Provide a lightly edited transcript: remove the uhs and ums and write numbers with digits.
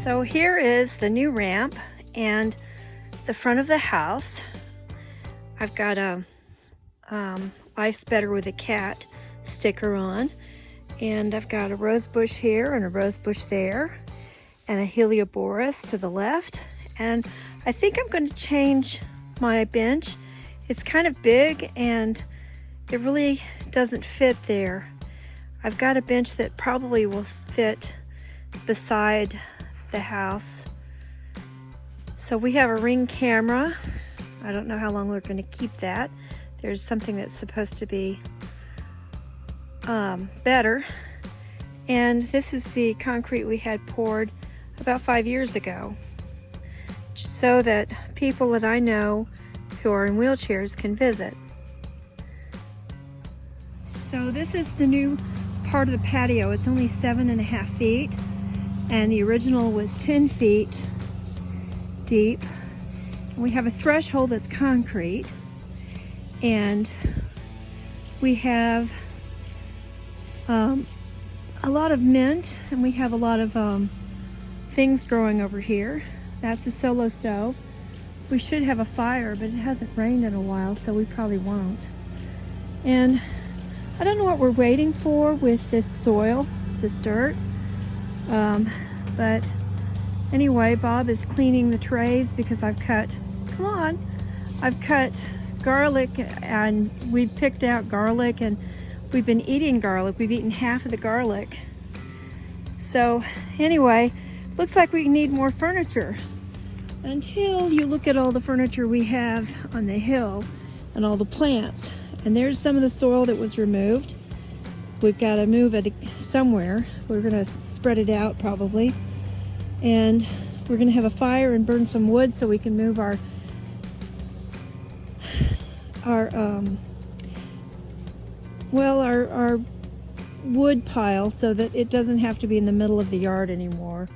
So here is the new ramp and the front of the house. I've got a Life's Better with a Cat sticker on, and I've got a rose bush here and a rose bush there and a helioborus to the left. And I think I'm going to change my bench. It's kind of big and it really doesn't fit there. I've got a bench that probably will fit beside the house. So we have a Ring camera. I don't know how long we're going to keep that. There's something that's supposed to be better. And this is the concrete we had poured about 5 years ago, so that people that I know who are in wheelchairs can visit. So this is the new part of the patio. It's only 7.5 feet, and the original was 10 feet deep. We have a threshold that's concrete, and we have a lot of mint, and we have a lot of things growing over here. That's the solo stove. We should have a fire, but it hasn't rained in a while, so we probably won't. And I don't know what we're waiting for with this soil, this dirt. But anyway, Bob is cleaning the trays because I've cut garlic, and we've picked out garlic, and we've been eating garlic. We've eaten half of the garlic. So anyway, looks like we need more furniture. Until you look at all the furniture we have on the hill and all the plants. And there's some of the soil that was removed. We've got to move it somewhere. We're going to spread it out probably. And we're going to have a fire and burn some wood so we can move our wood pile so that it doesn't have to be in the middle of the yard anymore.